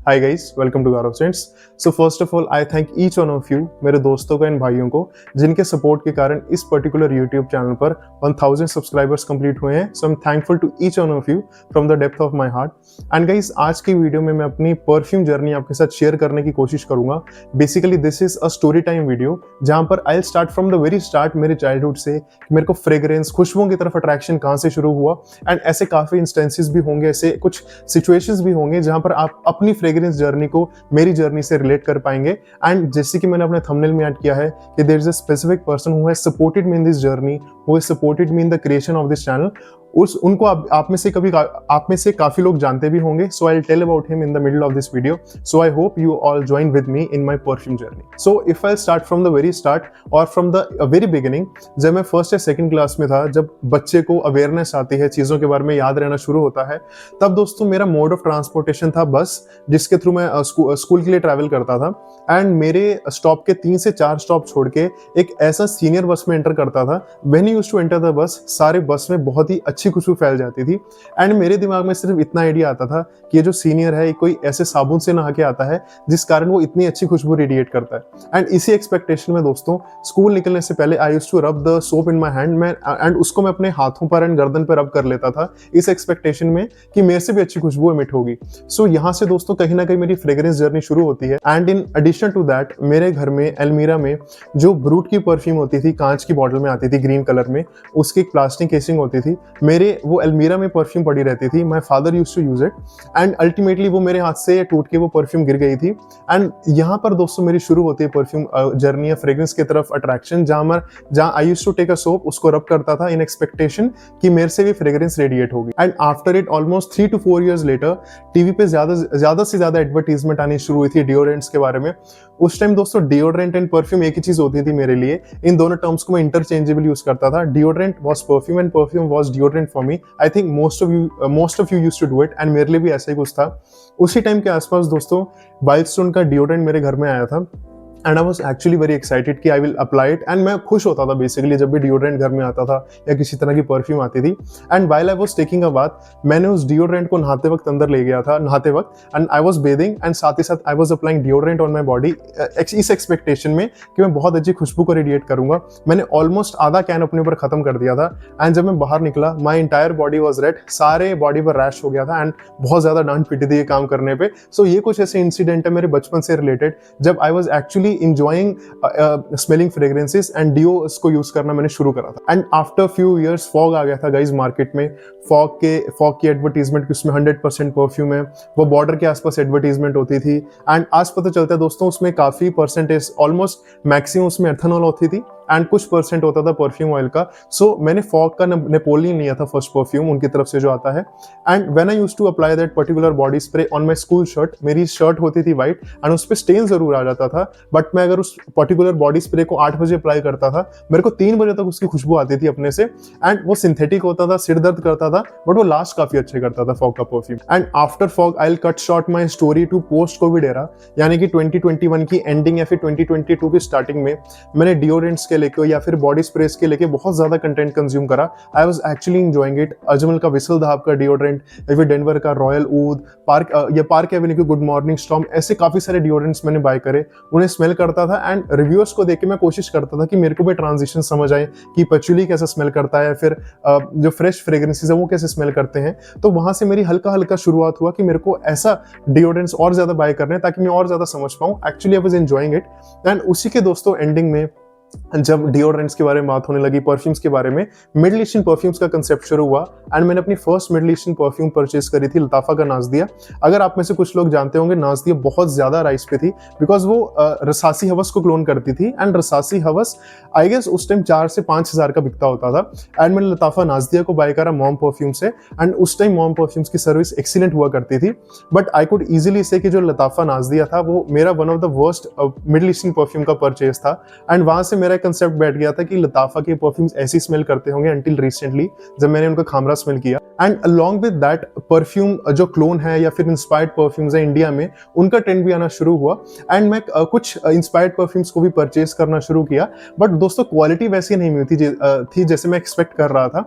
Hi guys, welcome to Garo scents. So first of all I thank each one of you, मेरे दोस्तों को इन भाइयों को जिनके सपोर्ट के कारण इस पर्टिकुलर यूट्यूब चैनल पर 1000 सब्सक्राइबर्स कंप्लीट हुए हैं। So I am thankful to each one of you from the depth of my heart. And guys, आज की वीडियो में मैं अपनी परफ्यूम जर्नी आपके साथ शेयर करने की कोशिश करूंगा। Basically this is a story time video जहां पर आई start from the very start, मेरे चाइल्डहुड से मेरे को फ्रेग्रेंस, खुशबुओं की तरफ अट्रैक्शन कहाँ से शुरू हुआ। एंड ऐसे काफी इंस्टेंसेस भी होंगे, ऐसे कुछ सिचुएशंस भी होंगे जहां पर आप अपनी फ्रेग्रेंस जर्नी को मेरी जर्नी से रिलेट कर पाएंगे। एंड जैसे कि मैंने अपने थंबनेल में ऐड किया है कि there is a specific person who has supported me in this journey, who has supported me in the creation of this channel. उनको आप में से काफी लोग जानते भी होंगे। So I will tell about him in the middle of this video. So I hope you all join with me in my perfume journey. So if I start from the very start और from the very beginning, जब मैं first या second class में था, जब बच्चे को awareness आती है, चीजों के बारे में याद रहना शुरू होता है, तब दोस्तों मेरा मोड ऑफ ट्रांसपोर्टेशन था बस, जिसके थ्रू मैं स्कूल के लिए ट्रैवल करता था। एंड मेरे स्टॉप के 3 से 4 स्टॉप छोड़ के एक ऐसा सीनियर बस में एंटर करता था। When you used to enter the bus, सारे बस में बहुत ही अच्छी खुशबू फैल जाती थी। एंड मेरे दिमाग में सिर्फ इतना आइडिया आता था कि ये जो सीनियर है, कोई ऐसे साबुन से नहा के आता है जिस कारण वो इतनी अच्छी खुशबू रेडिएट करता है। एंड इसी एक्सपेक्टेशन में दोस्तों, स्कूल निकलने से पहले I used to rub the soap in my hand, and उसको मैं अपने हाथों पर एंड गर्दन पर रब कर लेता था, इस एक्सपेक्टेशन में कि मेरे से भी अच्छी खुशबू एमिट होगी। सो यहाँ से दोस्तों कहीं ना कहीं मेरी फ्रेग्रेंस जर्नी शुरू होती है। And in addition to that, मेरे घर में अलमीरा में जो ब्रूट की परफ्यूम होती थी, कांच की बॉटल में आती थी ग्रीन कलर में, उसकी एक प्लास्टिक केसिंग होती थी। मेरे वो अलमीरा में परफ्यूम पड़ी रहती थी। My father used to use it and ultimately वो मेरे हाथ से टूट के वो परफ्यूम गिर गई थी। एंड यहाँ पर दोस्तों मेरी शुरू होती है परफ्यूम जर्नी या फ्रेग्रेंस की तरफ अट्रैक्शन, जहाँ I used to take a soap, उसको रब करता था इन एक्सपेक्टेशन कि मेरे से भी फ्रेग्रेंस रेडिएट होगी। And after it almost 3 to 4 years later, TV पे ज्यादा से ज्यादा एडवर्टीजमेंट आनी शुरू हुई थी डिओड्रेंट्स के बारे में। उस टाइम दोस्तों डिओड्रेंट एंड परफ्यूम एक ही चीज होती थी मेरे लिए। इन दोनों टर्म्स को मैं इंटरचेंजेबल यूज करता था। Deodorant was perfume and perfume was deodorant for me. I think most of you used to do it, and मेरे लिए भी ऐसा ही कुछ था। उसी टाइम के आसपास दोस्तों वाइल्ड स्टोन का डिओड्रेंट मेरे घर में आया था। And I was actually very excited कि I will apply it. And मैं खुश होता था बेसिकली जब भी डिओड्रेंट घर में आता था या किसी तरह की परफ्यूम आती थी। And while I was taking a bath, मैंने उस डिओड्रेंट को नहाते वक्त अंदर ले गया था, नहाते वक्त, and I was bathing and साथ ही साथ I was applying deodorant on my body, इस एक्सपेक्टेशन में कि मैं बहुत अच्छी खुशबू को रेडिएट करूंगा। मैंने ऑलमोस्ट आधा कैन अपने ऊपर खत्म कर दिया था। एंड जब मैं बाहर निकला, my entire body was red, सारे बॉडी पर रैश हो गया था एंड बहुत ज्यादा डांट पीटी थी ये काम करने पे। सो ये कुछ ऐसे इंसिडेंट है मेरे बचपन से रिलेटेड, जब I was actually enjoying smelling fragrances and deo को यूज करना मैंने शुरू करा था। And after few years fog आ गया था गाइज मार्केट में। फॉग की एडवर्टीजमेंट, उसमें 100% परफ्यूम है, वो बॉर्डर के आसपास एडवर्टीजमेंट होती थी। एंड आज पता चलता है दोस्तों उसमें काफी परसेंटेज, ऑलमोस्ट मैक्सिमम उसमें एथेनॉल होती थी एंड कुछ परसेंट होता था परफ्यूम ऑयल का। सो मैंने फॉग का नेपोलियन लिया था फर्स्ट परफ्यूम उनकी तरफ से जो आता है। And when I used to apply that particular body spray on my school shirt, मेरी शर्ट होती थी व्हाइट एंड उस पर स्टेन जरूर आ जाता था, बट मैं अगर उस पर्टिकुलर बॉडी स्प्रे को 8 बजे अप्लाई करता था, मेरे को 3 बजे तक उसकी खुशबू आती थी अपने से। एंड वो सिंथेटिक होता था, सिर दर्द करता था, बट वो लास्ट काफी अच्छे करता था फॉग का perfume. And after Fog I will cut short my story to post covid era, यानी कि 2021 की एंडिंग या फिर 2022 की स्टार्टिंग में मैंने डिओड्रेंट्स के लेके या फिर बॉडी स्प्रेस के लेके बहुत ज्यादा कंटेंट कंज्यूम करा। I was actually enjoying it. Ajmal का विसल धाब का डिओड्रेंट, या फिर डेनवर का रॉयल ऊद, पार्क एवेन्यू की गुड मॉर्निंग स्टॉर्म, ऐसे काफी सारे डिओड्रेंट्स मैंने बाय करे, उन्हें स्मेल करता था। एंड रिव्यूअर्स को देख के मैं कोशिश करता था कि मेरे को भी ट्रांजिशन समझ आए कि पचुली कैसे स्मेल करता है, फिर जो फ्रेश फ्रेग्रेंसेस है वो कैसे स्मेल करते हैं। तो वहां से मेरी हल्का हल्का शुरुआत हुआ कि मेरे को ऐसा डिओड्रेंट्स और ज्यादा बाय करने हैं ताकि मैं और ज्यादा समझ पाऊं। Actually I was enjoying it. And उसी के दोस्तों एंडिंग में जब डिओड्रेंट्स के बारे में बात होने लगी, परफ्यूम्स के बारे में, मिडिल ईस्टर्न परफ्यूम्स का कंसेप्ट शुरू हुआ। एंड मैंने अपनी first middle eastern perfume purchase करी थी लताफा का नाज़दिया। अगर आप में से कुछ लोग जानते होंगे, नाज़दिया बहुत ज्यादा राइस पे थी बिकॉज वो रसासी हवस को क्लोन करती थी। एंड रसासी हवस आई गेस उस टाइम 4 से 5 हजार का बिकता होता था। एंड मैंने लताफा नाज़दिया को बाय करा मॉम परफ्यूम से। एंड उस टाइम मॉम परफ्यूम्स की सर्विस एक्सीलेंट हुआ करती थी, बट आई कुड इजिली से कि जो लताफा नाज़दिया था वो मेरा one of the worst middle eastern perfume का परचेज था। एंड वहां से से मेरा कंसेप्ट बैठ गया था कि लताफा के परफ्यूम्स ऐसी स्मेल करते होंगे अंटिल रिसेंटली जब मैंने उनका खामरा स्मेल किया। And along with that perfume जो क्लोन है या फिर इंस्पायर्ड परफ्यूम्स है इंडिया में, उनका ट्रेंड भी आना शुरू हुआ एंड मैं कुछ इंस्पायर्ड परफ्यूम्स को भी परचेज करना शुरू किया। बट दोस्तों क्वालिटी वैसी नहीं मिलती थी जैसे मैं एक्सपेक्ट कर रहा था।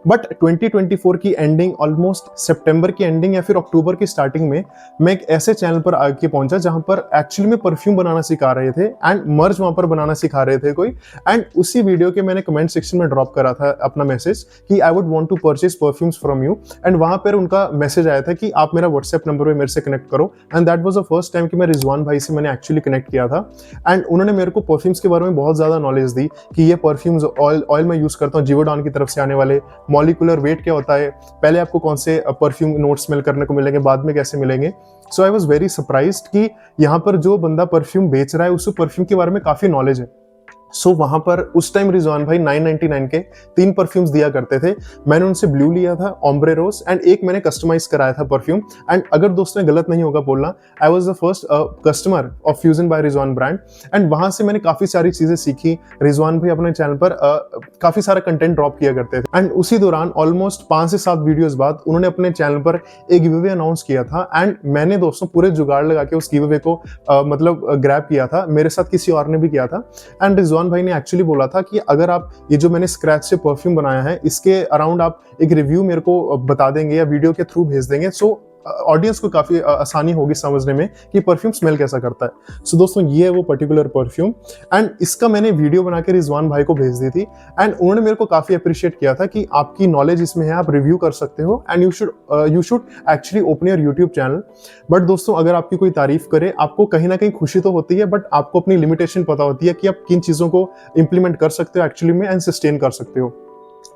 बट 2024 की एंडिंग, ऑलमोस्ट सितंबर की एंडिंग या फिर अक्टूबर की स्टार्टिंग में मैं एक ऐसे चैनल पर आके पहुंचा जहां पर एक्चुअली में परफ्यूम बनाना सिखा रहे थे एंड मर्ज वहां पर बनाना सिखा रहे थे कोई। एंड उसी वीडियो के मैंने कमेंट सेक्शन में ड्रॉप करा था अपना मैसेज कि I would want to purchase perfumes from you. And वहां पर उनका मैसेज आया था कि आप मेरा व्हाट्सएप नंबर पे मेरे से कनेक्ट करो। And that was the first time कि मैं रिजवान भाई से मैंने एक्चुअली कनेक्ट किया था। एंड उन्होंने मेरे को परफ्यूम्स के बारे में बहुत ज्यादा नॉलेज दी कि ये परफ्यूम्स ऑयल मैं यूज करता हूँ जीवोडॉन की तरफ से आने वाले, मॉलिक्यूलर वेट क्या होता है, पहले आपको कौन से परफ्यूम नोट स्मेल करने को मिलेंगे, बाद में कैसे मिलेंगे। सो आई वाज वेरी सरप्राइज्ड कि यहाँ पर जो बंदा परफ्यूम बेच रहा है उसको परफ्यूम के बारे में काफी नॉलेज है। सो वहां पर उस टाइम रिजवान भाई 999 के 3 परफ्यूम्स दिया करते थे। मैंने उनसे ब्लू लिया था, ओम्ब्रे रोज, एंड एक मैंने कस्टमाइज कराया था परफ्यूम। एंड अगर दोस्तों गलत नहीं होगा बोलना, I was the first customer of Fusion by Rizwan brand. And वहां से मैंने काफी सारी चीजें सीखी। रिजवान भाई अपने चैनल पर काफी सारा कंटेंट ड्रॉप किया करते थे। एंड उसी दौरान ऑलमोस्ट 5 से 7 वीडियोज बाद उन्होंने अपने चैनल पर एक गिव अवे अनाउंस किया था। एंड मैंने दोस्तों पूरे जुगाड़ लगा के उस गिव अवे को मतलब ग्रैब किया था। मेरे साथ किसी और ने भी किया था। एंड रिजवान भाई ने एक्चुअली बोला था कि अगर आप ये जो मैंने स्क्रैच से परफ्यूम बनाया है इसके अराउंड आप एक रिव्यू मेरे को बता देंगे या वीडियो के थ्रू भेज देंगे, सो ऑडियंस को काफी आसानी होगी समझने में कि परफ्यूम स्मेल कैसा करता है। सो दोस्तों ये है वो पर्टिकुलर परफ्यूम। एंड इसका मैंने वीडियो बना के रिजवान भाई को भेज दी थी। एंड उन्होंने मेरे को काफी अप्रिशिएट किया था कि आपकी नॉलेज इसमें है, आप रिव्यू कर सकते हो and you should actually open your YouTube channel. But दोस्तों अगर आपकी कोई तारीफ करे, आपको कहीं ना कहीं खुशी तो होती है, बट आपको अपनी लिमिटेशन पता होती है कि आप किन चीजों को इंप्लीमेंट कर सकते हो एक्चुअली में एंड सस्टेन कर सकते हो।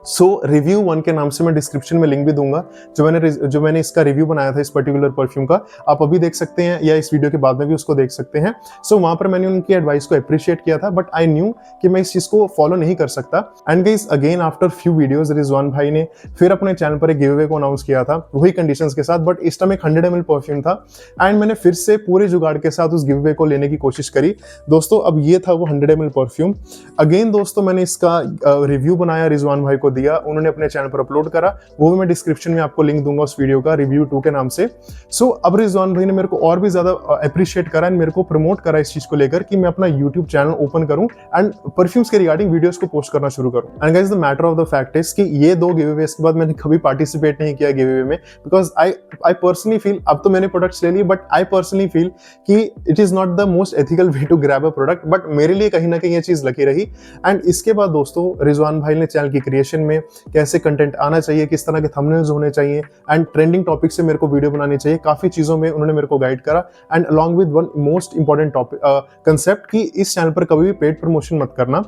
सो रिव्यू 1 के नाम से मैं डिस्क्रिप्शन में लिंक भी दूंगा जो मैंने इसका रिव्यू बनाया था इस पर्टिकुलर परफ्यूम का, आप अभी देख सकते हैं या इस वीडियो के बाद में भी उसको देख सकते हैं। सो वहां पर मैंने उनकी एडवाइस को अप्रिशिएट किया था, बट आई न्यू कि मैं इस चीज को फॉलो नहीं कर सकता। And guys again after few videos Rizwan भाई ने फिर अपने चैनल पर एक गिव अवे को अनाउंस किया था वही कंडीशंस के साथ, बट इस टाइम एक 100 ml परफ्यूम था। एंड मैंने फिर से पूरे जुगाड़ के साथ उस गिव अवे को लेने की कोशिश करी दोस्तों। अब ये था वो 100 ml परफ्यूम। अगेन दोस्तों मैंने इसका रिव्यू बनाया, रिजवान भाई को दिया, उन्होंने अपने चैनल पर अपलोड करा, वो भी मैं डिस्क्रिप्शन में आपको लिंक दूंगा उस वीडियो का, रिव्यू 2 के नाम से। सो अब रिजवान भाई ने मेरे को और भी ज्यादा अप्रिशिएट करा एंड मेरे को प्रमोट करा इस चीज को लेकर कि मैं अपना यूट्यूब चैनल ओपन करूं एंड परफ्यूम्स के रिगार्डिंग वीडियोस को पोस्ट करना शुरू करूं। And guys the matter of the fact is कि ये 2 गिव अवेज के बाद मैंने कभी पार्टिसिपेट नहीं किया गिव अवे में, बिकॉज आई पर्सनली फील, अब तो मैंने प्रोडक्ट्स ले लिए, बट आई पर्सनली फील कि it is not the most ethical way to grab a product. But मेरे लिए कहीं ना कहीं ये चीज लकी रही। एंड इसके बाद दोस्तों रिजवान भाई ने चैनल की क्रिएशन में कैसे कंटेंट आना चाहिए, किस तरह के थंबनेल्स होने चाहिए एंड ट्रेंडिंग टॉपिक से मेरे को वीडियो बनानी चाहिए, काफी चीजों में उन्होंने मेरे को गाइड करा। And along with one most important topic concept कि इस चैनल पर कभी भी पेड प्रमोशन मत करना।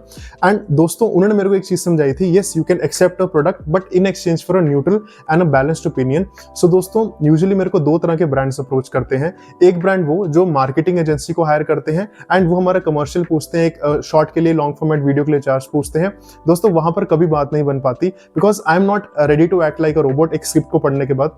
एंड दोस्तों उन्होंने मेरे को एक चीज समझाई थी, yes you can accept a product but in exchange for a neutral and a balanced opinion. So दोस्तों यूजुअली मेरे को 2 तरह के ब्रांड्स अप्रोच करते हैं। एक ब्रांड वो जो मार्केटिंग एजेंसी को हायर करते हैं एंड वो हमारा कमर्शियल पूछते हैं, एक शॉर्ट के लिए, लॉन्ग फॉर्मेट वीडियो के लिए चार्ज पूछते हैं। दोस्तों वहां पर कभी बात नहीं बन पाती, because I am not ready to act like a robot एक स्क्रिप्ट को पढ़ने के बाद।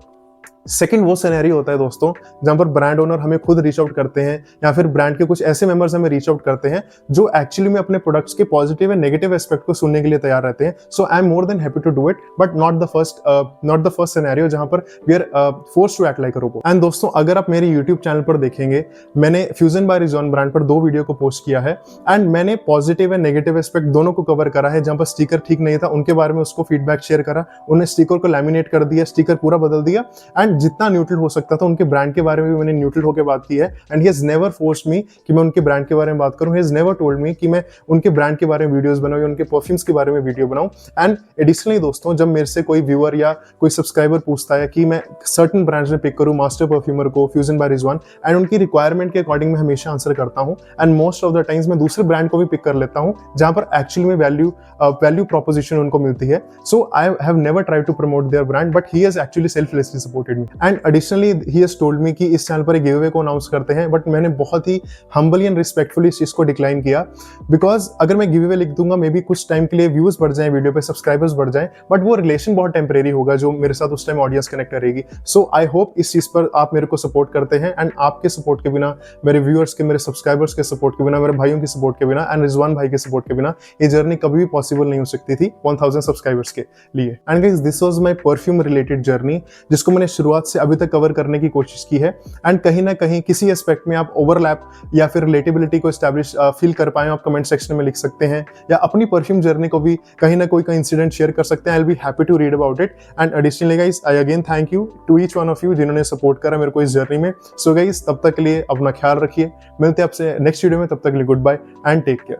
सेकंड वो सिनेरियो होता है दोस्तों जहां पर ब्रांड ओनर हमें खुद रीच आउट करते हैं या फिर ब्रांड के कुछ ऐसे मेंबर्स हमें रीच आउट करते हैं जो एक्चुअली में अपने प्रोडक्ट्स के पॉजिटिव एंड नेगेटिव एस्पेक्ट को सुनने के लिए तैयार रहते हैं। So I am more than happy to do it, but not the first scenario जहां पर we are forced to act like a robot. And दोस्तों अगर आप मेरे यूट्यूब चैनल पर देखेंगे, मैंने फ्यूजन बाय रिजवान ब्रांड पर 2 वीडियो को पोस्ट किया है एंड मैंने पॉजिटिव एंड नेगेटिव एस्पेक्ट दोनों को कवर करा है। जहां पर स्टिकर ठीक नहीं था उनके बारे में उसको फीडबैक शेयर करा, उन्हें स्टिकर को लैमिनेट कर दिया, स्टिकर पूरा बदल दिया एंड जितना न्यूट्रल हो सकता था उनके ब्रांड के बारे में भी मैंने न्यूट्रल होकर बात की है। And he has never forced me कि मैं उनके ब्रांड के बारे में बात करूं, he has never told me कि मैं उनके ब्रांड के बारे में वीडियोस बनाऊं या उनके परफ्यूम्स के बारे में वीडियो बनाऊं। एंड एडिशनली दोस्तों जब मेरे से कोई व्यूअर या कोई सब्सक्राइबर पूछता है कि मैं सर्टेन ब्रांड्स में पिक करूं मास्टर परफ्यूमर को, फ्यूजन बाय रिजवान, एंड उनकी रिक्वायरमेंट के अकॉर्डिंग मैं हमेशा आंसर करता हूं and most of the times मैं दूसरे ब्रांड को भी पिक कर लेता हूं जहां पर एक्चुअली में वैल्यू प्रोपोजिशन उनको मिलती है। So I have never tried to promote their brand, but he has actually selflessly supported me and additionally he has told me कि इस चैनल पर एक गिव अवे को अनाउंस करते हैं, बट मैंने बहुत ही हम्बली एंड रिस्पेक्टफुली इस चीज को डिक्लाइन किया, बिकॉज अगर मैं गिव अवे लिख दूंगा मे बी कुछ टाइम के लिए व्यूज बढ़ जाए, वीडियो पे सब्सक्राइबर्स बढ़ जाए, बट वो रिलेशन बहुत टेम्परेरी होगा जो मेरे साथ उस टाइम ऑडियंस कनेक्ट करेगी। सो आई होप इस चीज पर आप मेरे को सपोर्ट करते हैं, एंड आपके सपोर्ट के बिना, मेरे व्यूअर्स के, मेरे सब्सक्राइबर्स के सपोर्ट के बिना, मेरे भाइयों की सपोर्ट के बिना एंड रिजवान भाई के सपोर्ट के बिना ये जर्नी कभी भी पॉसिबल नहीं हो सकती थी 1000 सब्सक्राइबर्स के लिए। And guys this was my perfume related journey, जिसको मैंने शुरुआत से अभी तक कवर करने की कोशिश की है, एंड कहीं ना कहीं किसी एस्पेक्ट में आप ओवरलैप या फिर रिलेटेबिलिटी को एस्टैब्लिश फील कर पाए, आप कमेंट सेक्शन में लिख सकते हैं, या अपनी परफ्यूम जर्नी को भी कहीं ना कोई का इंसिडेंट शेयर कर सकते हैं। I will be happy to read about it. And additionally guys I again thank you to each one of you जिन्होंने सपोर्ट करा मेरे को इस जर्नी में। सो गाइस तब तक के लिए अपना ख्याल रखिए, मिलते हैं आपसे नेक्स्ट वीडियो में, तब तक के लिए goodbye and take care.